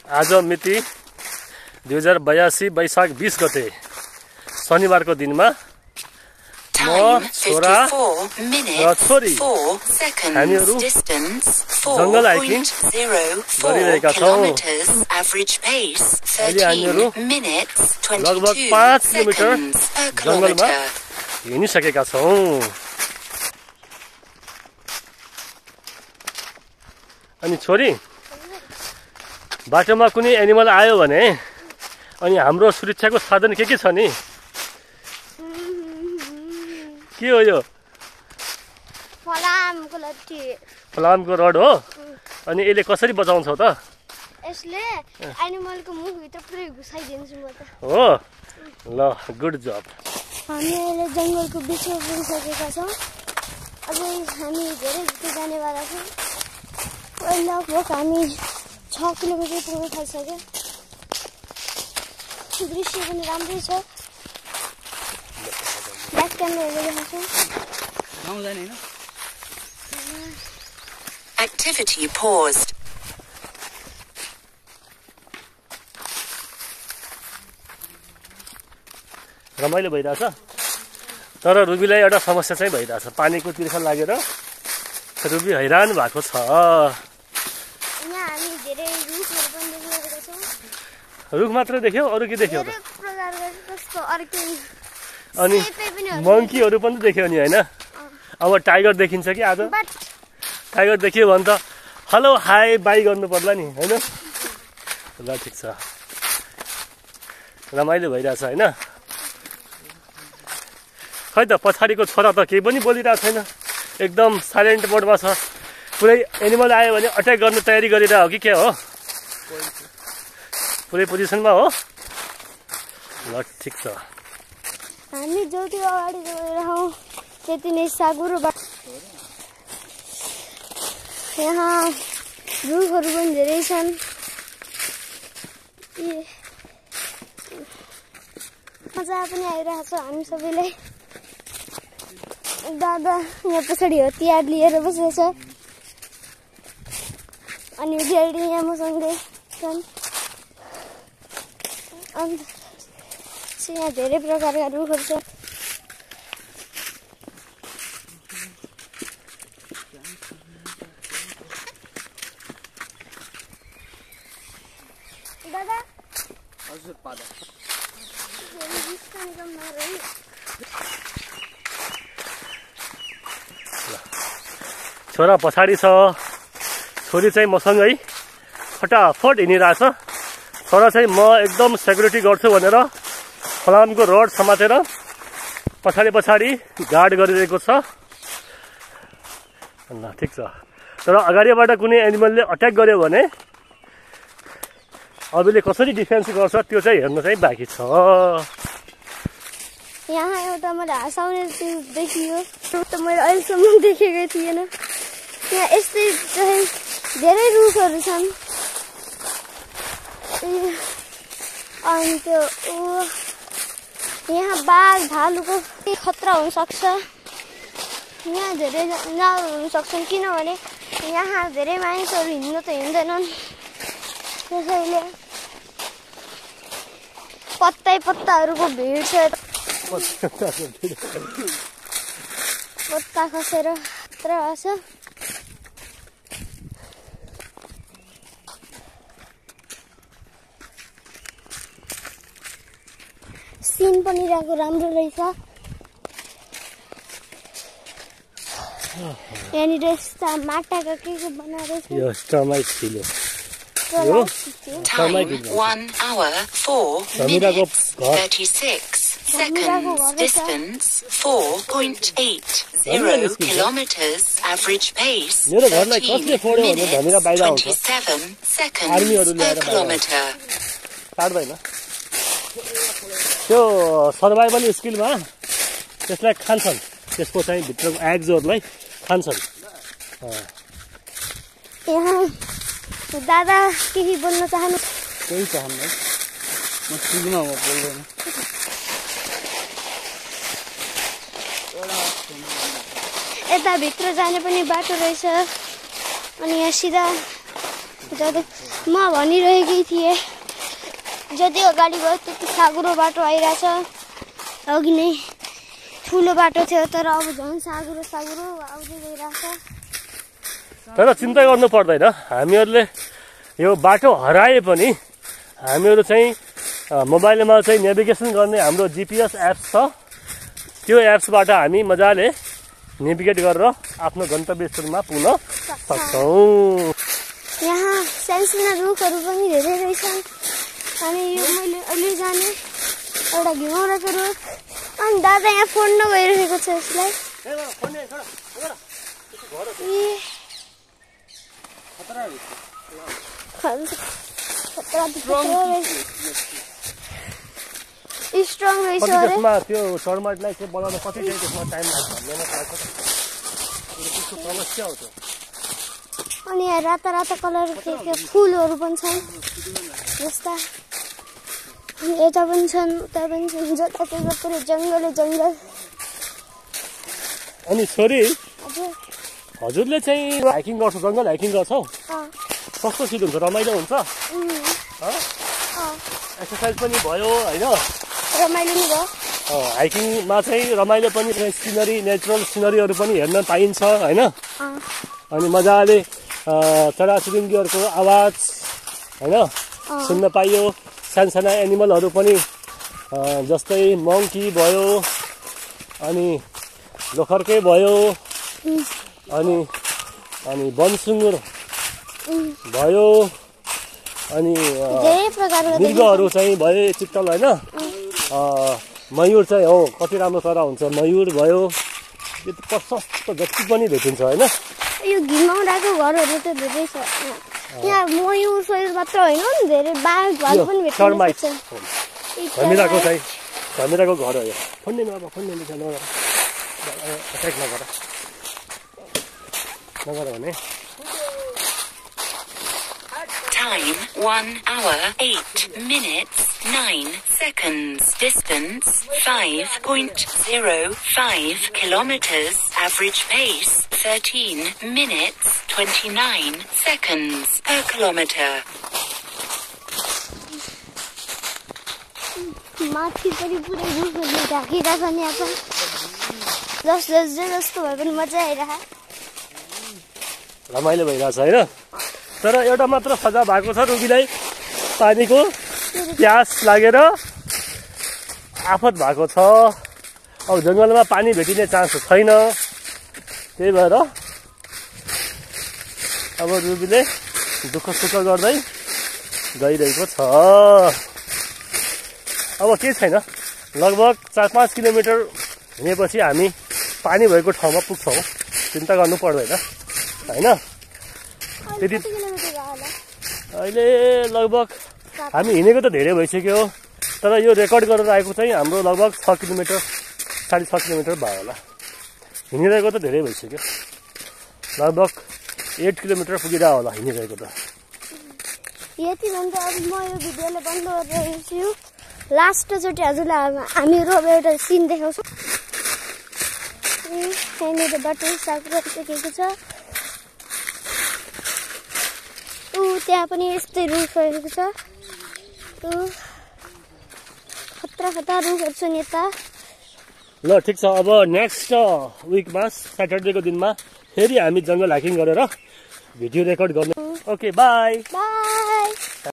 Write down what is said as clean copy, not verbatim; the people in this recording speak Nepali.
आज मिति 2082 वैशाख 20 गते शनिबारको दिनमा म छोरा र छोरी हामीहरू जंगल हाइकिङ गरिरहेका छौं। अहिले हामीहरू लगभग 5 किलोमिटर जंगलमा हिँडिसकेका छौं। अनि छोरी बाटोमा कुनै एनिमल आयो भने अनि हाम्रो सुरक्षाको साधन के छ नि? के हो यो? फलामको लट्ठी। फलामको रड हो। अनि यसले कसरी बचाउँछौ त? यसले एनिमलको मुखभित्र पुरै घुसाइदिन्छ म त। हो ल, गुड जब। हामी अहिले जंगलको बिचमा पुगिसकेका छौं। अझै हामी धेरै जति जानेवाला छौं। लगभग हामी 6 किलोमिटर पुग्न थालिसक्यो। दृश्य पनि राम्रै छ। ब्याक क्यामेरा देखाउँछौँ। गाउँ जाने हैन? Activity paused. रमाइलो भइरहेछ। तर रुबीलाई एउटा समस्या चाहिँ भइरहेछ। पानीको तिर्खा लागेर रुबी हैरान भएको छ। यहाँ हामी धेरै रुखहरू पनि देखिरहेका छौँ। रुख मात्र देख्यौ? अरु के देख्यौ त? धेरै प्रकारका कस्तो अर्कै अनि मंकीहरू पनि देख्यौ नि हैन? अब टाइगर देखिन्छ कि आज? टाइगर देखियो भने त हेलो हाई बाई गर्नु पर्ला नि हैन? ल ठीक छ। रमाइलो भइरहेछ हैन? खै त पछाडीको छोरा त केही पनि बोलिरहेको छैन। एकदम साइलेन्ट मोडमा छ। पुरै एनिमल आयो भने अट्याक गर्ने तयारी गरिरहेको हो कि के हो? पुरै पोजिसनमा हो? ल ठीक छ। हामी जति अगाडि गइरहौँ त्यति नै साँघुरो बाटो। यहाँ रुखहरू पनि धेरै छन्। मजा पनि आइरहेछ हामी सबैलाई। दादा यहाँ पछाडि हतियार लिएर बसेको छ। अनि ड्याडी यहाँ मसँगै छन्। अन्त यहाँ धेरै प्रकारका रुखहरू छ। दादा हजुर पादा छोरा पछाडि छ। छोरी चाहिँ मसँगै फटाफट हिँडिरहेछ। छोरा चाहिँ म एकदम सेक्युरिटी गर्छु भनेर फलामको रड समातेर पछाडि गार्ड गरिरहेको छ। ल ठीक छ। तर अगाडिबाट कुनै एनिमलले अट्याक गर्यो भने अरूले कसरी डिफेन्स गर्छ त्यो चाहिँ हेर्न चाहिँ बाँकी छ। यहाँ एउटा मैले हँसाउने देखियो त मैले अहिलेसम्म देखेकै थिएन। यहाँ यस्तै चाहिँ धेरै रुखहरू छन्। अनि त्यो यहाँ बाघ भालुको खतरा हुनसक्छ। यहाँ धेरै जनावर हुन सक्छन् किनभने यहाँ धेरै मानिसहरू हिँड्न त हिँड्दैनन्। त्यसैले पत्ताहरूको भिड छ। पत्ता खसेर खतरा छ। सिन पनि रहेको राम्रो रहेछ। यहाँनिर यस्ता माटाका के बनाएर छ। यो termite kilo. Time 1 hour 4 minutes 36 seconds. Distance 4.80 kilometers. Average pace 13 minutes 27 seconds per kilometer. त्यो सर्भाइभल स्किलमा त्यसलाई खान्छन्। त्यसको चाहिँ भित्रको एग्जहरूलाई खान्छन्। यहाँ दादा केही बोल्न चाहनु? केही चाहन्न। म सिग्न म बोल्दैन। यता भित्र जाने पनि बाटो रहेछ। अनि यहाँ सिधा म भनिरहेकै थिएँ जति अगाडि गयो त्यति साँघुरो बाटो आइरहेछ। अघि नै ठुलो बाटो थियो तर अब झन् साँघुरो आउँदै गइरहेछ। तर चिन्ता गर्नु पर्दैन, हामीहरूले यो बाटो हराए पनि हामीहरू चाहिँ मोबाइलमा चाहिँ नेभिगेसन गर्ने हाम्रो जिपिएस एप्स छ। त्यो एप्सबाट हामी मजाले नेभिगेट गरेर आफ्नो गन्तव्य स्थलमा पुग्न सक्छौँ। यहाँ सानसाना रुखहरू पनि धेरै रहेछन्। अनि यो मैले अहिले जाने एउटा घिमौराको रुख। अनि दादा यहाँ फोड्न गइरहेको छ यसलाई। स्ट्रङ रहेछ अरे। त्यो टर्माइटलाई चाहिँ बनाउन कति त्यसमा टाइम लाग्छ भन्ने थाहा छ। त्यसको समस्या हो त्यो। अनि यहाँ राता राता कलरको फुलहरू पनि छन् जस्ता। अनि यता पनि छन् उता पनि छन्, जताततै पुरै जङ्गलै जङ्गल। अनि छोरी हजुरले चाहिँ हाइकिङ गर्छ, जङ्गल हाइकिङ गर्छौ? कस्तो फिल हुन्छ? रमाइलो हुन्छ? एक्सर्साइज पनि भयो होइन? रमाइलो नि भयो। हाइकिङमा चाहिँ रमाइलो पनि, सिनरी नेचुरल सिनरीहरू पनि हेर्न पाइन्छ होइन? अनि मजाले चराचुरुङ्गीहरूको आवाज होइन सुन्न पाइयो। सानसाना एनिमलहरू पनि जस्तै मङ्की भयो, अनि लोखर्के भयो, अनि बनसुँगुर भयो, अनि मृगहरू चाहिँ भयो, चित्तल होइन? मयूर चाहिँ हो, कति राम्रो चरा हुन्छ। मयूर भयो, यो त प्रशस्त जति पनि भेटिन्छ होइन? यो घिमौराको घरहरू त धेरै छ यहाँ। मयूर सयूर मात्र होइन, धेरै बाघ भालु पनि भेट्छ। धमिराको घर हो यो। खोल्दैन अब, खोल्दैन एट्याक नगर भने। Time 1 hour 8 minutes 9 seconds. Distance 5.05 kilometers. Average pace 13 minutes 29 seconds per kilometer. माथि पनि पुरै रुखहरूले ढाकिरहेछ नि। यहाँ जस्तो भए पनि मजा आइरहेछ, रमाइलो भइरहेछ होइन? तर एउटा मात्र सजाय भएको छ रुबीलाई, पानीको प्यास लागेर आफत भएको छ। अब जङ्गलमा पानी भेटिने चान्स छैन, त्यही भएर अब रुबीले दुःख सुख गर्दै गइरहेको छ। अब केही छैन, लगभग 4-5 किलोमिटर हिँडेपछि हामी पानी भएको ठाउँमा पुग्छौँ। चिन्ता गर्नु पर्दैन होइन? त्यति अहिले लगभग हामी हिँडेको त धेरै भइसक्यो, तर यो रेकर्ड गरेर आएको चाहिँ हाम्रो लगभग 6 किलोमिटर 6.5 किलोमिटर भयो होला। हिँडिरहेको त धेरै भइसक्यो, लगभग 8 किलोमिटर पुगिरहेको होला हिँडिरहेको त। यति भन्दा अब म यो भिडियोलाई बन्द गरिरहेको छु। लास्टचोटि हजुरलाई हामीहरू अब एउटा सिन देखाउँछौँ। यहाँनिर बाटो सागरो देखेको छ। त्यहाँ पनि यस्तै रुख रहेको छ। खतरा रुखहरू छन् यता। ल ठिक छ, अब नेक्स्ट विकमा स्याटरडेको दिनमा फेरि हामी जङ्गल हाइकिङ गरेर भिडियो रेकर्ड गर्ने। Okay by.